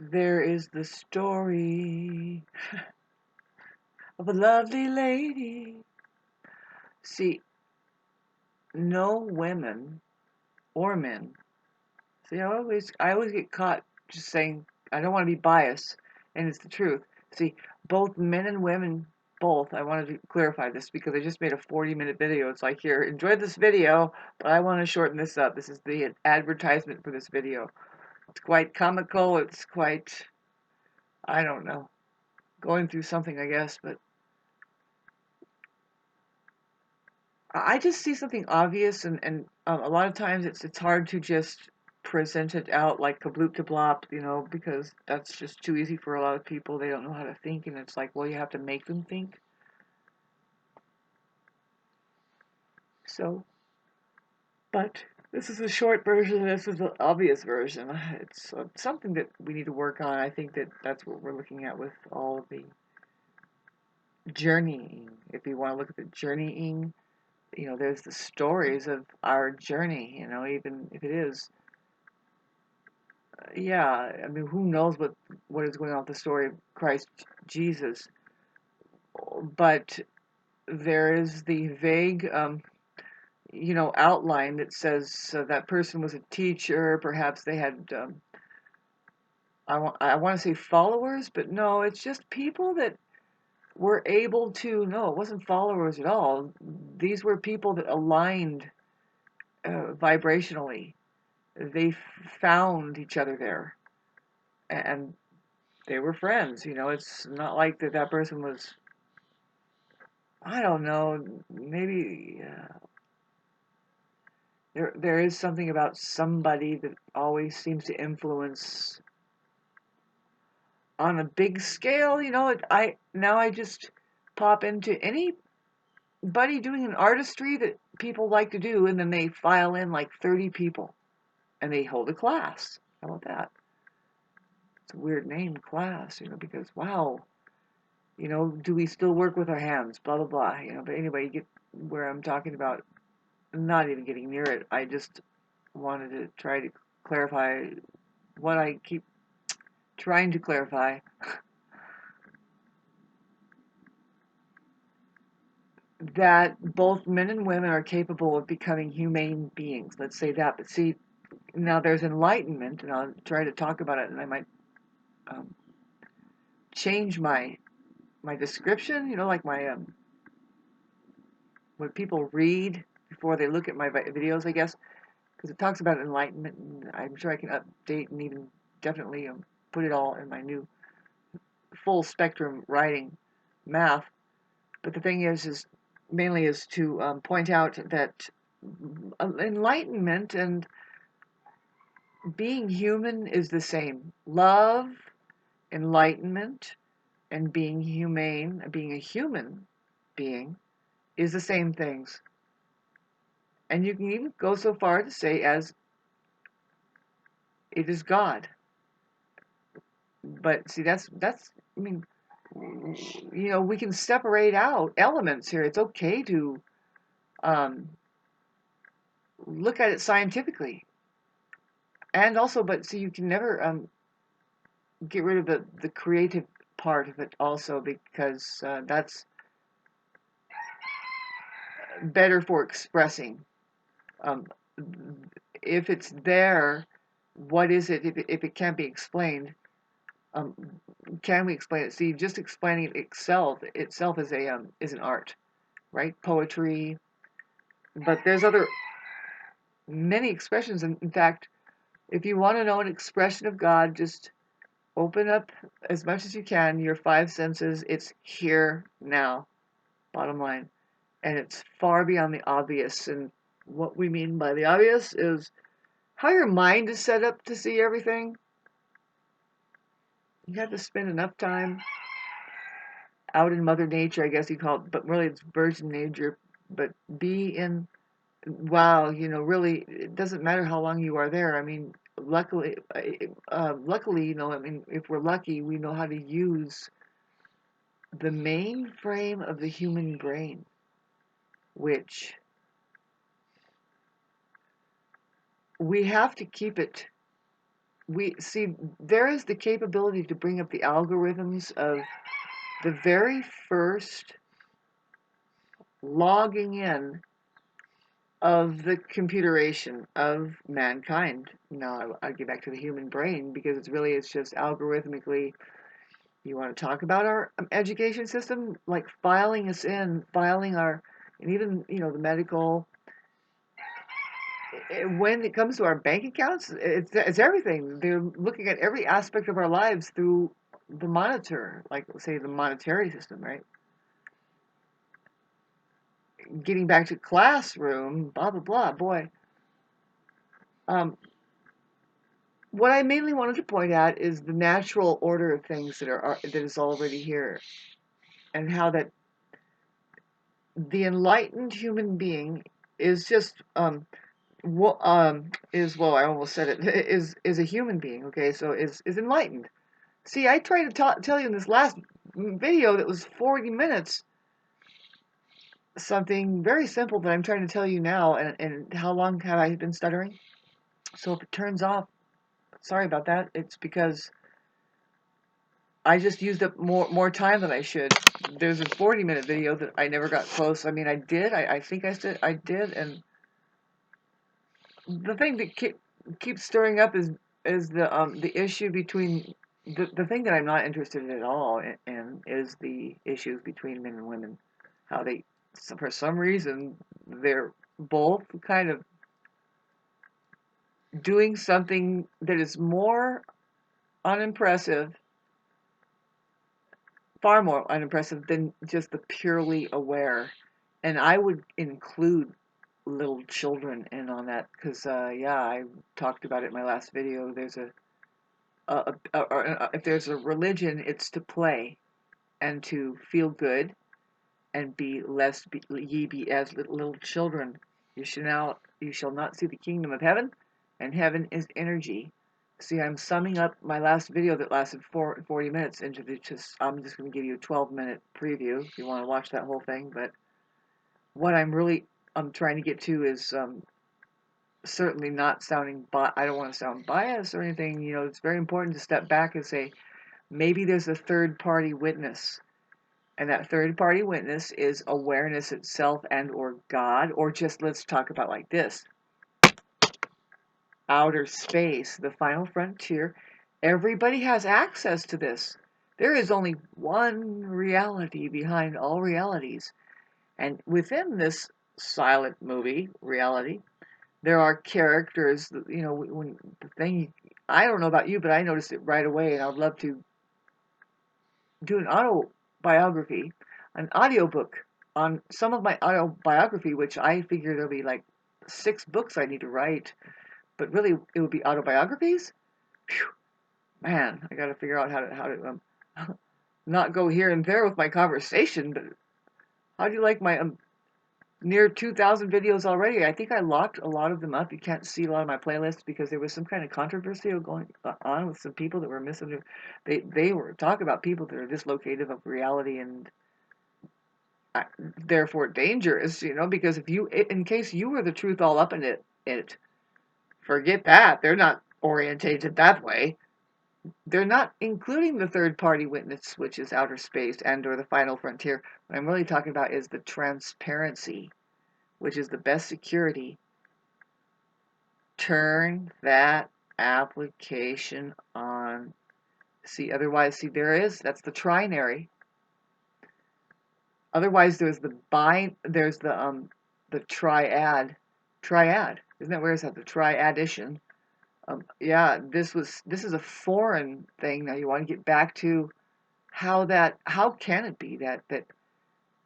There is the story of a lovely lady. See, no women or men. See, I always get caught just saying I don't want to be biased, and it's the truth. See, both men and women, both. I wanted to clarify this because I just made a 40-minute video. It's like, here, enjoy this video, but I want to shorten this up. This is the advertisement for this video. It's quite comical. It's quite, I don't know, going through something, I guess, but I just see something obvious, and a lot of times it's hard to just present it out like kabloop to blop, because that's just too easy for a lot of people. They don't know how to think, and it's like, well, you have to make them think. So, but this is a short version. This is the obvious version. It's something that we need to work on. I think that's what we're looking at with all of the journeying. If you want to look at the journeying, there's the stories of our journey. Even if it is, yeah, I mean, who knows what is going on with the story of Christ Jesus? But there is the vague, outline that says that person was a teacher. Perhaps they had, I want to say followers, but no, it's just people that were able to. No, it wasn't followers at all. These were people that aligned vibrationally. They found each other there, and they were friends. It's not like that person was, I don't know, maybe there is something about somebody that always seems to influence on a big scale. I just pop into anybody doing an artistry that people like to do, and then they file in like 30 people and they hold a class. How about that? It's a weird name, class, because wow, do we still work with our hands? Blah blah blah. But anyway, you get where I'm talking about. Not even getting near it. I just wanted to try to clarify what I keep trying to clarify, that both men and women are capable of becoming humane beings. Let's say that. But see, now there's enlightenment, and I'll try to talk about it, and I might um, change my description. Like my what people read before they look at my videos, I guess, because it talks about enlightenment, and I'm sure I can update and even definitely put it all in my new full spectrum writing math. But the thing is mainly is to point out that enlightenment and being human is the same. Love, enlightenment, and being humane, being a human being, is the same things. And you can even go so far to say as it is God. But see, that's I mean, we can separate out elements here. It's okay to um, look at it scientifically, and also, but see, you can never get rid of the creative part of it also, because that's better for expressing. Um, if it's there, what is it? If it can't be explained, um, can we explain it? See, just explaining it itself is an art, right? Poetry, but there's other many expressions. In fact, if you want to know an expression of God, just open up as much as you can your five senses. It's here now, bottom line. And it's far beyond the obvious. And what we mean by the obvious is how your mind is set up to see everything. You have to spend enough time out in Mother Nature, I guess you call it, but really it's Virgin Nature. But be in, wow, really, it doesn't matter how long you are there. I mean, luckily, I mean, if we're lucky, we know how to use the mainframe of the human brain, which we have to keep it we see there is the capability to bring up the algorithms of the very first logging in of the computeration of mankind. Now, I'll get back to the human brain because it's just algorithmically. You want to talk about our education system, like filing us in, filing our, and even the medical. When it comes to our bank accounts, it's everything. They're looking at every aspect of our lives through the monitor, like say the monetary system, right? Getting back to classroom, blah blah blah. Boy, um, what I mainly wanted to point out is the natural order of things that is already here, and how that the enlightened human being is just well, I almost said it, is a human being. Okay, so is enlightened. See, I tried to tell you in this last video that was 40 minutes something very simple that I'm trying to tell you now. And how long have I been stuttering? So if it turns off, sorry about that. It's because I just used up more time than I should. There's a 40-minute video that I never got close. I mean, I did. I think I did. And the thing that keeps stirring up is the issue between the thing that I'm not interested in at all in is the issues between men and women. How they, for some reason, they're both kind of doing something that is more unimpressive, far more unimpressive than just the purely aware. And I would include little children in on that because, yeah, I talked about it in my last video. There's if there's a religion, it's to play and to feel good and be lest ye be as little children. You shall not see the kingdom of heaven, and heaven is energy. See, I'm summing up my last video that lasted 40 minutes into I'm just going to give you a 12-minute preview if you want to watch that whole thing. But what I'm trying to get to is certainly not sounding, I don't want to sound biased or anything. It's very important to step back and say, maybe there's a third party witness. And that third party witness is awareness itself and or God, or just let's talk about like this. Outer space, the final frontier. Everybody has access to this. There is only one reality behind all realities. And within this silent movie reality, there are characters, when the thing, I don't know about you, but I noticed it right away, and I'd love to do an autobiography, an audiobook on some of my autobiography, which I figure there'll be like 6 books I need to write, but really it would be autobiographies. Phew, man, I got to figure out how to not go here and there with my conversation. But how do you like my near 2,000 videos already? I think I locked a lot of them up. You can't see a lot of my playlists because there was some kind of controversy going on with some people that were misunderstood. They were talking about people that are dislocated of reality and therefore dangerous, because if in case you were the truth all up in it, forget that. They're not orientated that way. They're not including the third party witness, which is outer space and or the final frontier. What I'm really talking about is the transparency, which is the best security. Turn that application on. See, otherwise, that's the trinary. Otherwise, there's the triad. Triad. Isn't that where is that? The triaddition. Yeah, this is a foreign thing. Now you want to get back to how can it be that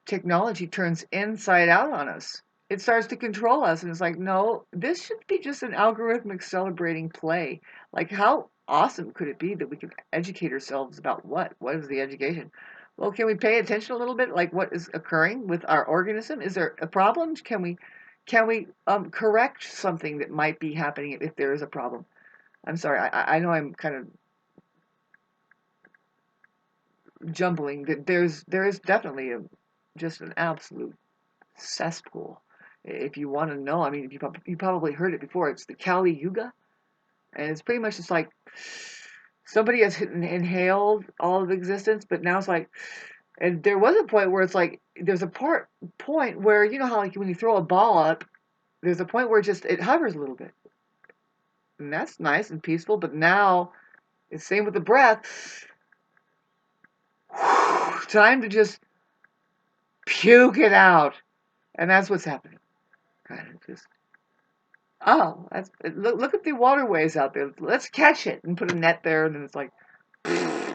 technology turns inside out on us? It starts to control us, and it's like, no, this should be just an algorithmic celebrating play. Like, how awesome could it be that we can educate ourselves about what? What is the education? Well, can we pay attention a little bit, like what is occurring with our organism? Is there a problem? Can we correct something that might be happening if there is a problem? I'm sorry, I know I'm kind of jumbling. There is definitely just an absolute cesspool. If you want to know, I mean, you probably heard it before. It's the Kali Yuga. And it's pretty much just like somebody has inhaled all of existence, but now it's like, and there was a point where it's like, there's a point where, you know how like when you throw a ball up, there's a point where it hovers a little bit. And that's nice and peaceful, but now it's same with the breath. Time to just puke it out. And that's what's happening. Kind of just, oh, look at the waterways out there. Let's catch it and put a net there. And then it's like,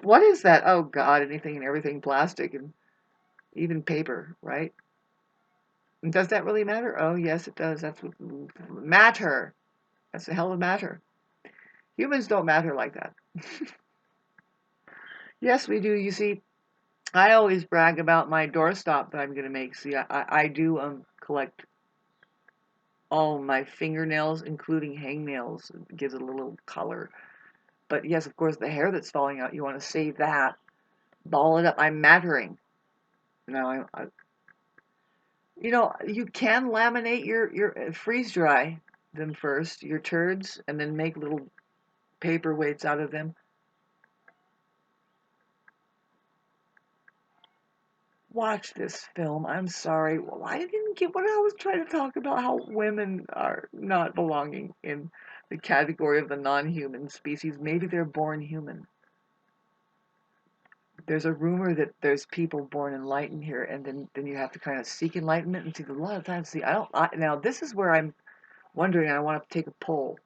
what is that? Oh, God, anything and everything, plastic and even paper, right? And does that really matter? Oh, yes, it does. That's what matter. That's a hell of matter. Humans don't matter like that. Yes, we do. You see, I always brag about my doorstop that I'm going to make. See, I do collect all my fingernails, including hangnails. It gives it a little color. But yes, of course, the hair that's falling out, you want to save that. Ball it up. I'm mattering. No, you know, you can laminate your freeze dry them first, your turds, and then make little paperweights out of them. Watch this film. I'm sorry. Well, I didn't get what I was trying to talk about, how women are not belonging in the category of the non-human species. Maybe they're born human. There's a rumor that there's people born enlightened here, and then you have to kind of seek enlightenment. And see, a lot of times, see, now this is where I'm wondering, and I want to take a poll.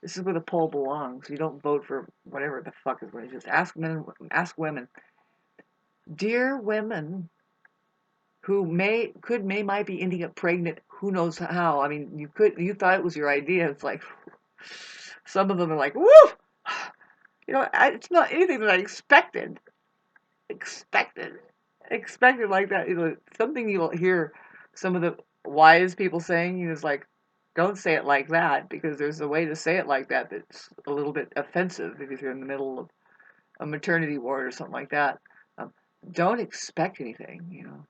This is where the poll belongs. You don't vote for whatever the fuck is going to just ask men, ask women. Dear women who might be ending up pregnant, who knows how. I mean, you thought it was your idea. It's like, some of them are like, woo! You know, it's not anything that I expected. Expected. Expected like that. You know, something you'll hear some of the wise people saying, you know, is like, don't say it like that, because there's a way to say it like that that's a little bit offensive if you're in the middle of a maternity ward or something like that. Um, don't expect anything, you know.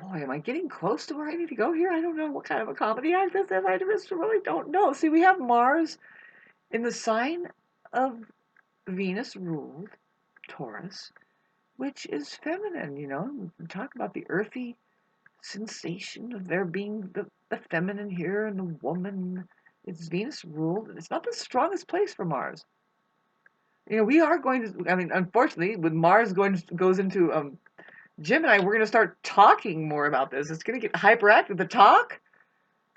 Boy, am I getting close to where I need to go here? I don't know what kind of a comedy act this is. I just really don't know. See, we have Mars in the sign of Venus ruled Taurus, which is feminine, you know. We talk about the earthy sensation of there being the feminine here and the woman. It's Venus ruled. It's not the strongest place for Mars. You know, we are going to, I mean, unfortunately, with Mars goes into Gemini, we're going to start talking more about this. It's going to get hyperactive. The talk,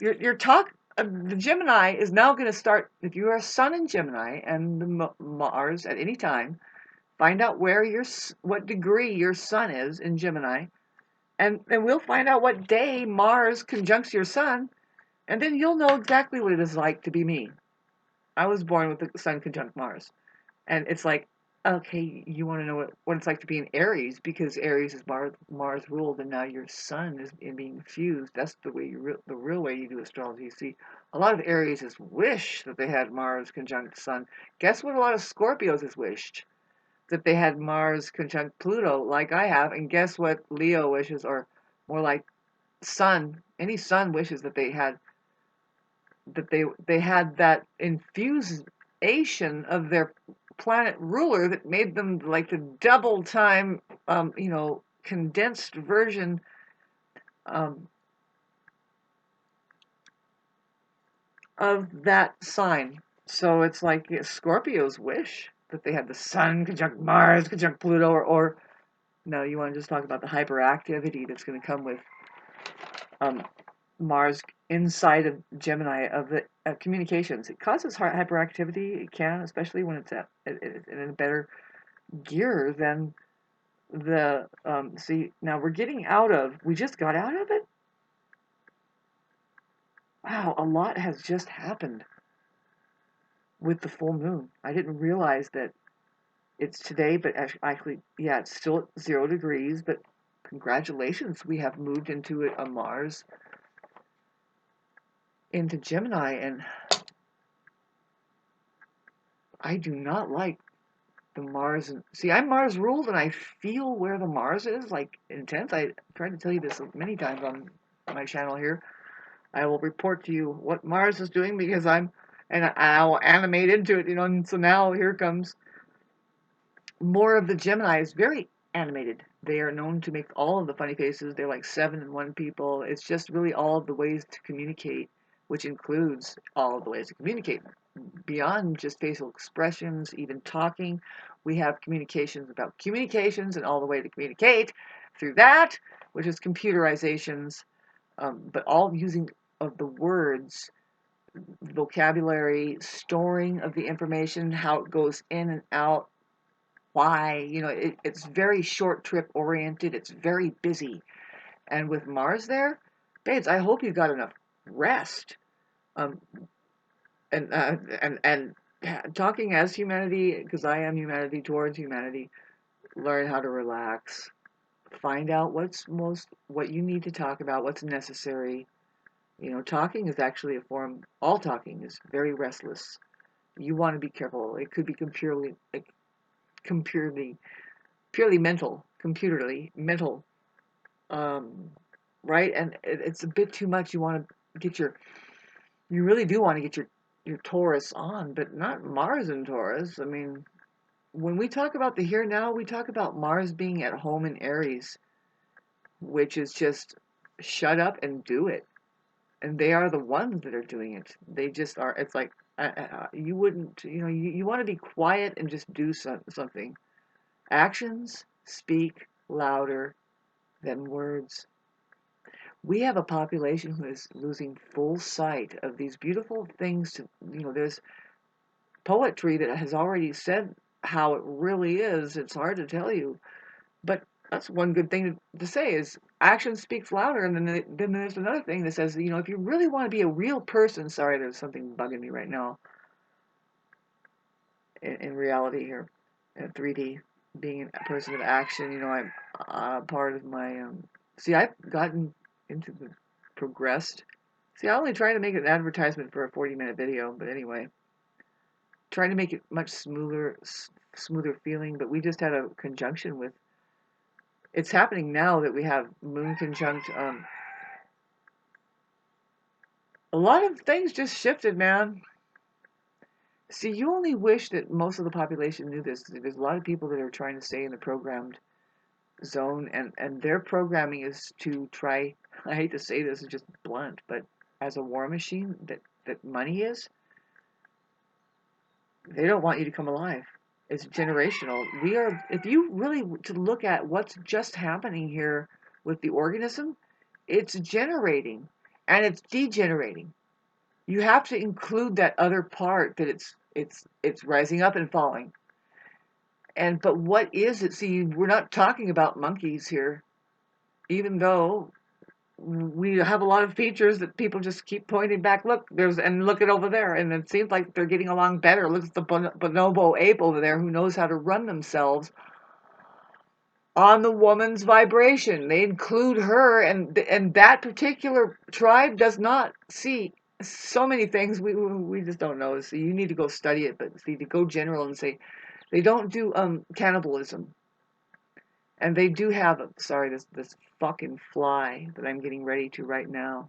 your talk, the Gemini is now going to start. If you are a Sun in Gemini and the Mars at any time, find out what degree your Sun is in Gemini, and we'll find out what day Mars conjuncts your Sun, and then you'll know exactly what it is like to be me. I was born with the Sun conjunct Mars. And it's like, okay, you want to know what it's like to be in Aries, because Aries is Mars ruled, and now your Sun is being fused. That's the way the real way you do astrology. You see, a lot of Aries has wished that they had Mars conjunct Sun. Guess what? A lot of Scorpios has wished that they had Mars conjunct Pluto, like I have. And guess what? Leo wishes, or more like Sun. Any Sun wishes that they had that infusion of their planet ruler that made them like the double time, you know, condensed version um, of that sign. So it's like Scorpios wish that they had the Sun conjunct Mars conjunct Pluto, or no, you want to just talk about the hyperactivity that's going to come with um, Mars inside of Gemini of the communications. It causes hyperactivity. It can, especially when it's in a better gear than the see. Now we just got out of it. Wow, a lot has just happened with the full moon. I didn't realize that it's today, but actually, yeah, it's still at 0 degrees. But congratulations, we have moved into a Mars into Gemini, and I do not like the Mars. And see, I'm Mars ruled, and I feel where the Mars is, like intense. I tried to tell you this many times on my channel here. I will report to you what Mars is doing because and I will animate into it, and so now here comes more of the Gemini is very animated. They are known to make all of the funny faces. They're like 7-in-1 people. It's just really all of the ways to communicate, which includes all of the ways to communicate. Beyond just facial expressions, even talking, we have communications about communications and all the way to communicate through that, which is computerizations, but all using of the words, vocabulary, storing of the information, how it goes in and out, why, it's very short trip oriented, it's very busy. And with Mars there, babes, I hope you got enough rest. Um, and talking as humanity, because I am humanity towards humanity, learn how to relax. Find out what you need to talk about, what's necessary. Talking is actually a form. All talking is very restless. You want to be careful. It could become purely mental, computerly mental, um, right? And it's a bit too much. You really do want to get your Taurus on, but not Mars in Taurus. I mean, when we talk about the here now, we talk about Mars being at home in Aries, which is just shut up and do it. And they are the ones that are doing it. They just are. It's like you wouldn't, you want to be quiet and just do something. Actions speak louder than words. We have a population who is losing full sight of these beautiful things. There's poetry that has already said how it really is. It's hard to tell you, but that's one good thing to say is action speaks louder. And then there's another thing that says, if you really want to be a real person, sorry, there's something bugging me right now in reality here, in 3D, being a person of action. I'm part of my, see, I've gotten into the progressed. See, I only try to make an advertisement for a 40-minute video, but anyway, trying to make it much smoother feeling. But we just had a conjunction with. It's happening now that we have Moon conjunct. A lot of things just shifted, man. See, you only wish that most of the population knew this. There's a lot of people that are trying to stay in the programmed zone, and their programming is to try. I hate to say this, it's just blunt, but as a war machine that money is, they don't want you to come alive. It's generational. If you really to look at what's just happening here with the organism, it's generating and it's degenerating. You have to include that other part that it's rising up and falling. But what is it? See, we're not talking about monkeys here, even though we have a lot of features that people just keep pointing back. Look, look at over there, and it seems like they're getting along better. Look at the bonobo ape over there who knows how to run themselves on the woman's vibration. They include her, and that particular tribe does not see so many things we just don't know. So you need to go study it, but see, to go general and say they don't do cannibalism. And they do have sorry, this fucking fly that I'm getting ready to right now.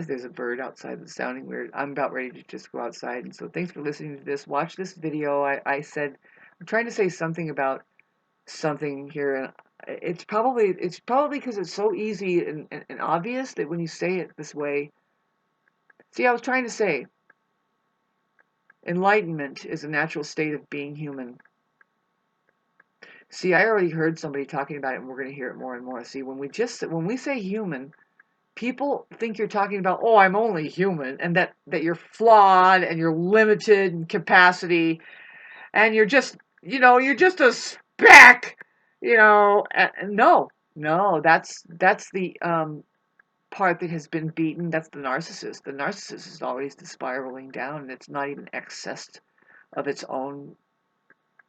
There's a bird outside that's sounding weird. I'm about ready to just go outside. And so thanks for listening to this. Watch this video. I said I'm trying to say something about something here, and it's probably because it's so easy and obvious that when you say it this way. See, I was trying to say enlightenment is a natural state of being human. See, I already heard somebody talking about it, and we're going to hear it more and more. See, when we say human, people think you're talking about, oh, I'm only human, and that you're flawed and you're limited in capacity, and you're just a speck, no, that's the part that has been beaten. That's the narcissist. The narcissist is always the spiraling down, and it's not even excess of its own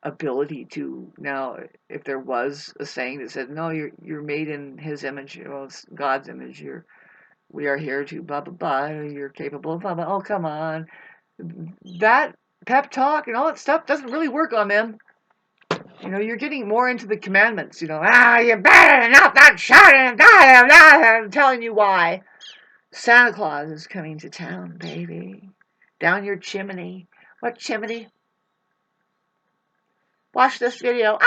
ability to. Now, if there was a saying that said, no, you're made in his image, well, it's God's image, we are here to blah blah blah, you're capable of blah blah. Oh, come on, that pep talk and all that stuff doesn't really work on them. You know, you're getting more into the commandments. You know, you better not that shouting. I'm telling you why. Santa Claus is coming to town, baby. Down your chimney. What chimney? Watch this video.